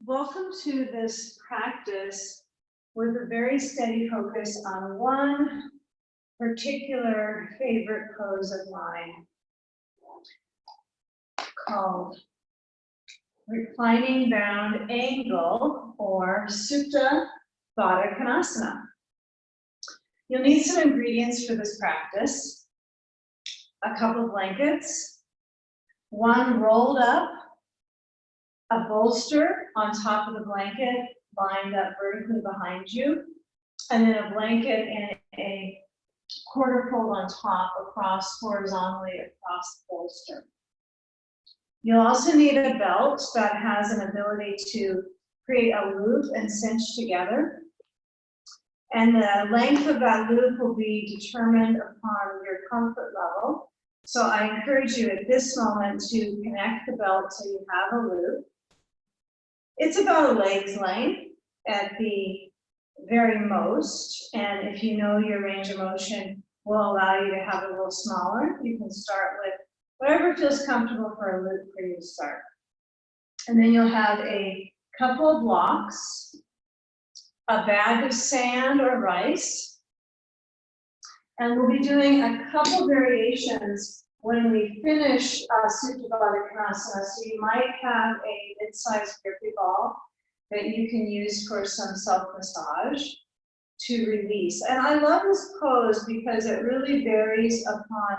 Welcome to this practice with a very steady focus on one particular favorite pose of mine called reclining bound angle or Supta Baddha Konasana. You'll need some ingredients for this practice: a couple of blankets, one rolled up, a bolster on top of the blanket lined up vertically behind you, and then a blanket and a quarter fold on top across horizontally across the bolster. You'll also need a belt that has an ability to create a loop and cinch together. And the length of that loop will be determined upon your comfort level. So I encourage you at this moment to connect the belt so you have a loop. It's about a leg's length at the very most, and if you know your range of motion will allow you to have it a little smaller, you can start with whatever feels comfortable for a loop for you to start. And then you'll have a couple of blocks, a bag of sand or rice, and we'll be doing a couple variations when we finish Supta Baddha Konasana. So you might have a mid-sized grippy ball that you can use for some self-massage to release. And I love this pose because it really varies upon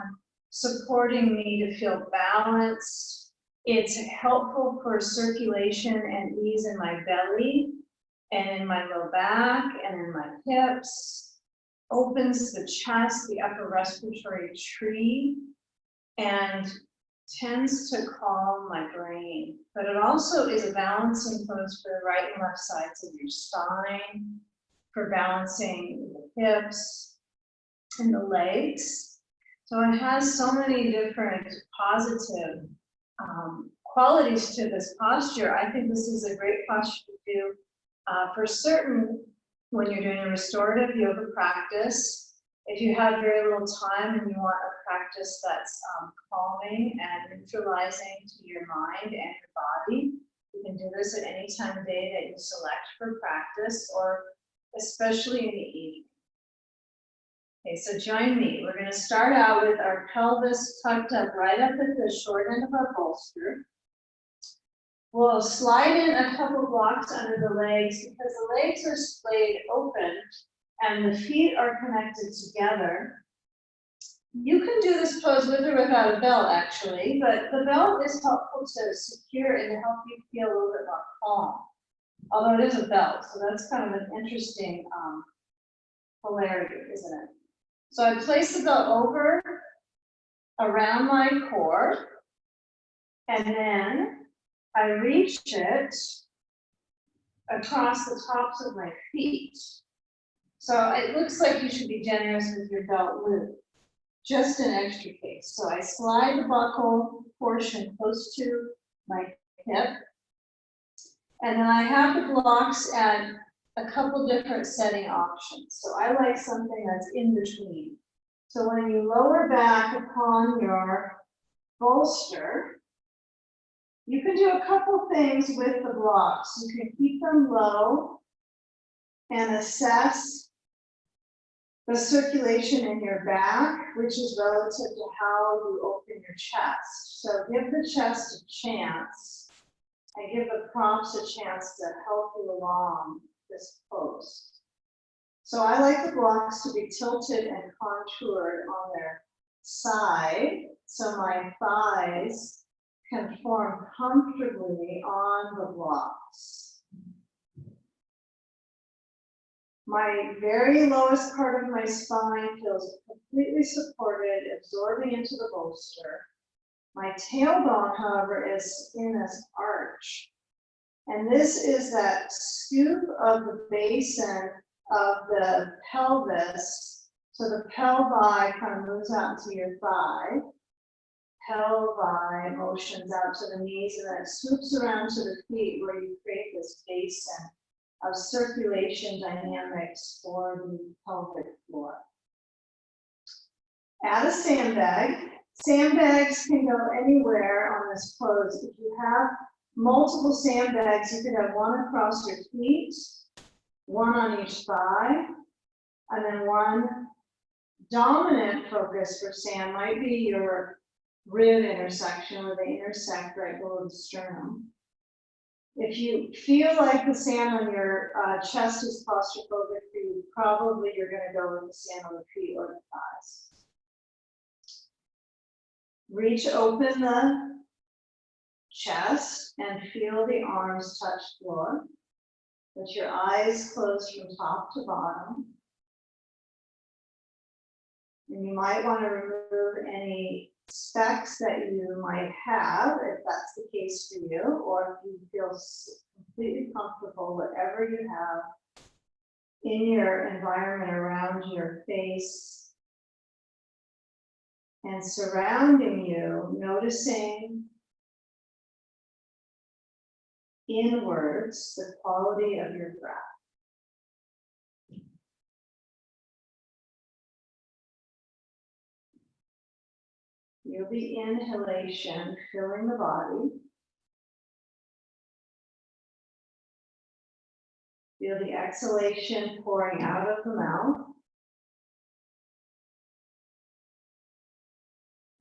supporting me to feel balanced. It's helpful for circulation and ease in my belly and in my low back and in my hips. Opens the chest, the upper respiratory tree, and tends to calm my brain. But it also is a balancing pose for the right and left sides of your spine, for balancing the hips and the legs. So it has so many different positive qualities to this posture. I think this is a great posture to do for certain when you're doing a restorative yoga practice. If you have very little time and you want a practice that's calming and neutralizing to your mind and your body, you can do this at any time of day that you select for practice, or especially in the evening. Okay, so join me. We're going to start out with our pelvis tucked up right up at the short end of our bolster. We'll slide in a couple blocks under the legs because the legs are splayed open and the feet are connected together. You can do this pose with or without a belt, actually, but the belt is helpful to secure and to help you feel a little bit more calm. Although it is a belt, so that's kind of an interesting polarity, isn't it? So I place the belt over around my core, and then I reach it across the tops of my feet. So it looks like you should be generous with your belt loop, just in extra case. So I slide the buckle portion close to my hip, and then I have the blocks at a couple different setting options. So I like something that's in between. So when you lower back upon your bolster, you can do a couple things with the blocks. You can keep them low and assess the circulation in your back, which is relative to how you open your chest. So give the chest a chance and give the props a chance to help you along this pose. So I like the blocks to be tilted and contoured on their side, so my thighs can form comfortably on the blocks. My very lowest part of my spine feels completely supported, absorbing into the bolster. My tailbone, however, is in this arch. And this is that scoop of the basin of the pelvis. So the pelvi kind of moves out into your thigh. Pelvi motions out to the knees, and then it swoops around to the feet where you create this basin of circulation dynamics for the pelvic floor. Add a sandbag. Sandbags can go anywhere on this pose. If you have multiple sandbags. You could have one across your feet, one on each thigh, and then one dominant focus for sand might be your rib intersection where they intersect right below the sternum. If you feel like the sand on your chest is claustrophobic for you, probably you're going to go with the sand on the feet or the thighs. Reach open the chest and feel the arms touch floor. Let your eyes close from top to bottom. And you might want to remove any specs that you might have, if that's the case for you, or if you feel completely comfortable, whatever you have in your environment around your face and surrounding you, noticing inwards the quality of your breath. Feel the inhalation filling the body. Feel the exhalation pouring out of the mouth.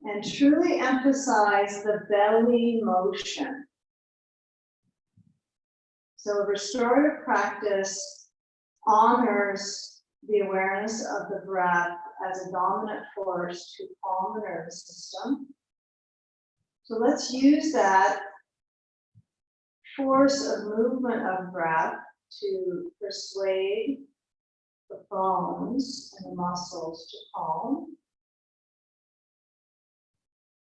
And truly emphasize the belly motion. So restorative practice honors the awareness of the breath as a dominant force to calm the nervous system. So let's use that force of movement of breath to persuade the bones and the muscles to calm.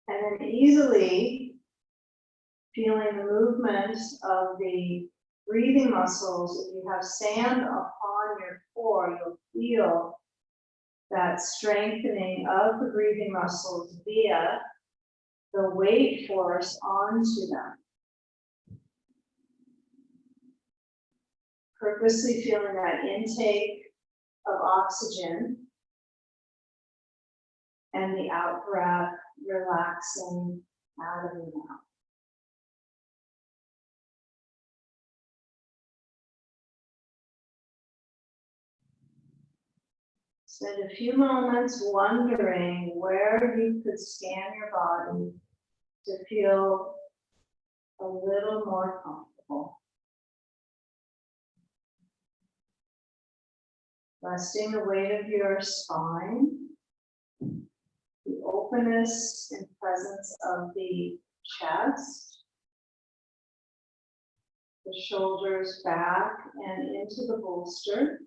And then easily feeling the movement of the breathing muscles. If you have sand upon your core, you'll feel that strengthening of the breathing muscles via the weight force onto them. Purposely feeling that intake of oxygen and the out breath relaxing out of your mouth. Spend a few moments wondering where you could scan your body to feel a little more comfortable. Resting the weight of your spine, the openness and presence of the chest, the shoulders back and into the bolster.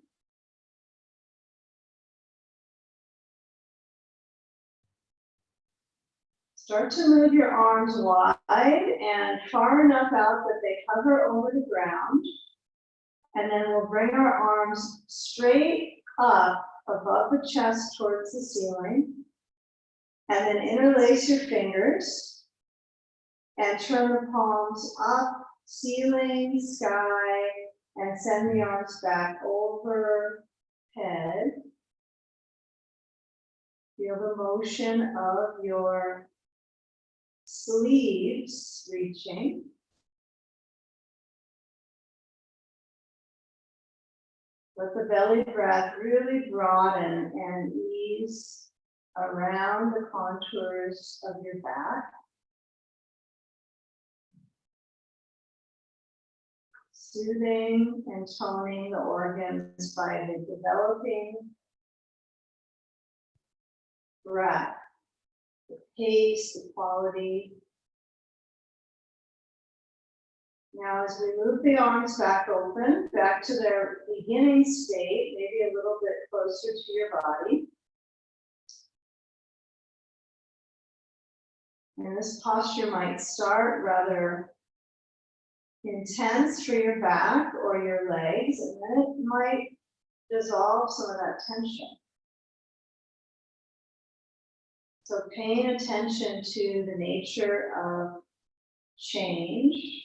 Start to move your arms wide and far enough out that they hover over the ground. And then we'll bring our arms straight up above the chest towards the ceiling. And then interlace your fingers and turn the palms up, ceiling, sky, and send the arms back overhead. Feel the motion of your sleeves reaching. Let the belly breath really broaden and ease around the contours of your back. Soothing and toning the organs by the developing breath, the pace, the quality. Now, as we move the arms back open, back to their beginning state, maybe a little bit closer to your body. And this posture might start rather intense for your back or your legs, and then it might dissolve some of that tension. So paying attention to the nature of change.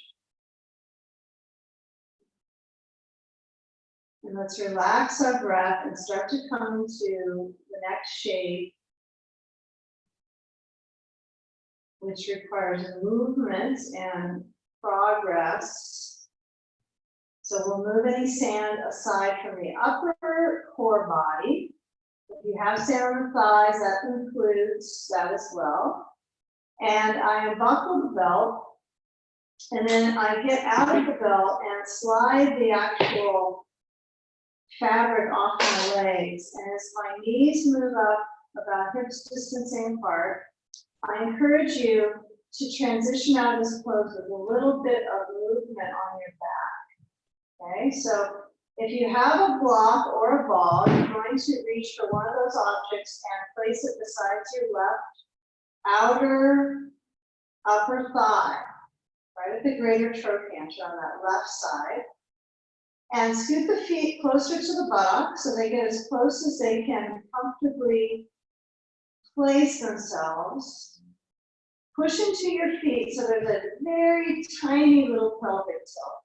And let's relax our breath and start to come to the next shape, which requires movement and progress. So we'll move any sand aside from the upper core body. If you have sand on the thighs, that includes that as well. And I unbuckle the belt, and then I get out of the belt and slide the actual fabric off my legs. And as my knees move up about hips distancing apart, I encourage you to transition out of this pose with a little bit of movement on your back. Okay, so if you have a block or a ball, you're going to reach for one of those objects and place it beside your left outer upper thigh, right at the greater trochanter on that left side. And scoot the feet closer to the buttocks so they get as close as they can comfortably place themselves. Push into your feet so there's a very tiny little pelvic tilt.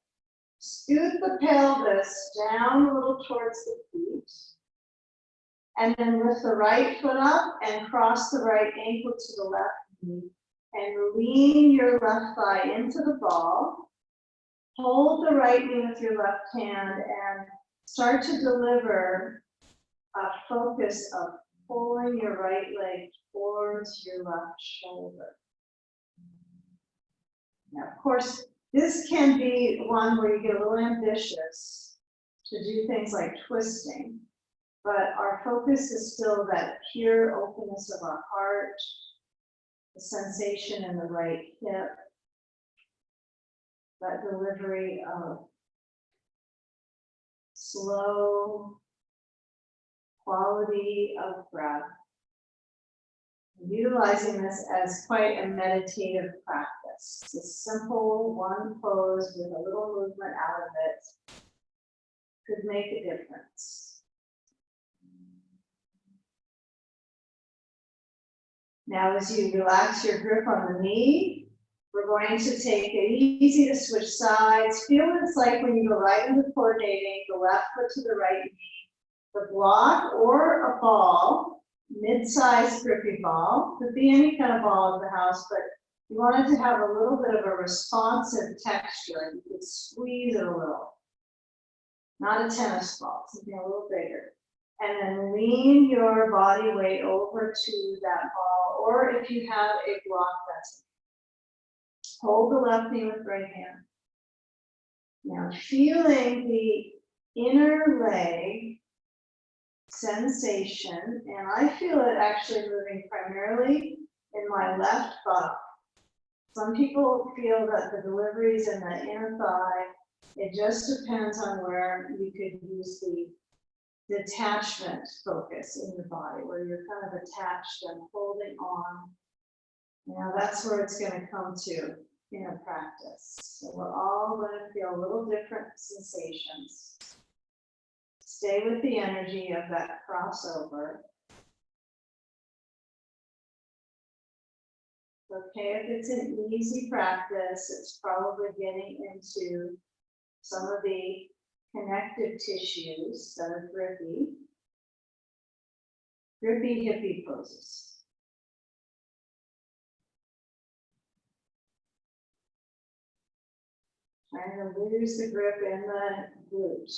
Scoot the pelvis down a little towards the feet. And then lift the right foot up and cross the right ankle to the left knee. And lean your left thigh into the ball. Hold the right knee with your left hand and start to deliver a focus of pulling your right leg towards your left shoulder. Now, of course, this can be one where you get a little ambitious to do things like twisting, but our focus is still that pure openness of our heart, the sensation in the right hip, that delivery of slow quality of breath. Utilizing this as quite a meditative practice. It's a simple one pose with a little movement out of it could make a difference. Now, as you relax your grip on the knee, we're going to take it easy to switch sides. Feel what it's like when you go right into coordinating the left foot to the right knee. The block or a ball, mid-sized grippy ball, could be any kind of ball in the house, but you want it to have a little bit of a responsive texture. You could squeeze it a little. Not a tennis ball, something a little bigger. And then lean your body weight over to that ball, or if you have a block, that's it. Hold the left knee with right hand. Now, feeling the inner leg sensation, and I feel it actually moving primarily in my left buttock. Some people feel that the delivery is in the inner thigh. It just depends on where you could use the detachment focus in your body, where you're kind of attached and holding on. Now that's where it's going to come to in a practice. So we're all going to feel a little different sensations. Stay with the energy of that crossover. Okay, if it's an easy practice, it's probably getting into some of the connective tissues that are grippy. Grippy hippie poses. Trying to lose the grip in the glute.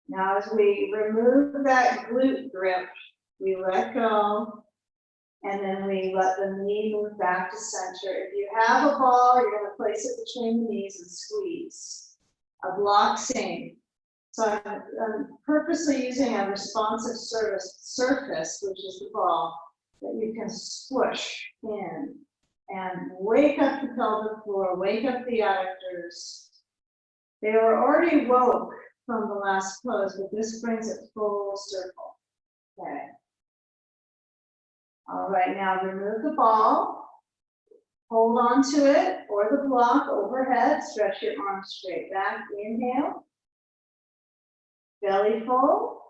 Now, as we remove that glute grip, we let go, and then we let the knee move back to center. If you have a ball, you're going to place it between the knees and squeeze. A block, same. So I'm purposely using a responsive surface, which is the ball, that you can squish in and wake up the pelvic floor, wake up the adductors. They were already woke from the last pose, but this brings it full circle. Okay. All right, now remove the ball, hold on to it or the block overhead, stretch your arms straight back, inhale, belly full,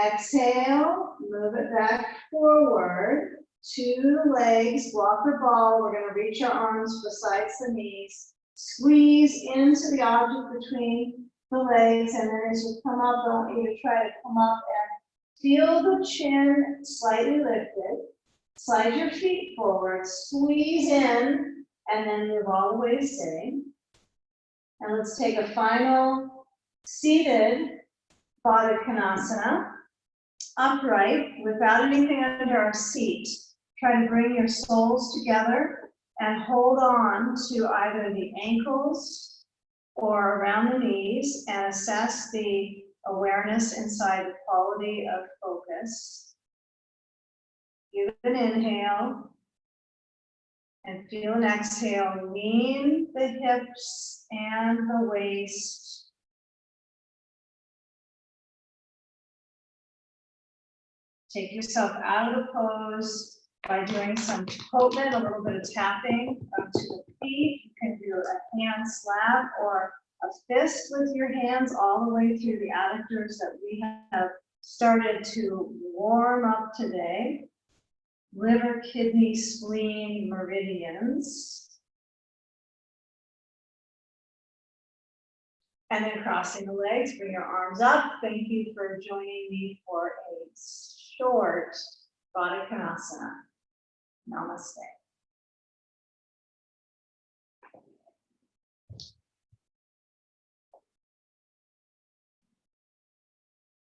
exhale, move it back forward, two legs, block or ball, we're gonna reach our arms besides the knees, squeeze into the object between the legs, and then as you come up, I want you to try to come up and feel the chin slightly lifted. Slide your feet forward, squeeze in, and then move all the way to sitting. And let's take a final seated Baddha Konasana, upright, without anything under our seat. Try to bring your soles together and hold on to either the ankles or around the knees and assess the awareness inside the quality of focus. Give an inhale and feel an exhale. Lean the hips and the waist. Take yourself out of the pose by doing some Koopman, a little bit of tapping to the feet. You can do a hand slap or a fist with your hands all the way through the adductors that we have started to warm up today. Liver, kidney, spleen, meridians. And then crossing the legs, bring your arms up. Thank you for joining me for a short Baddha Konasana. Namaste.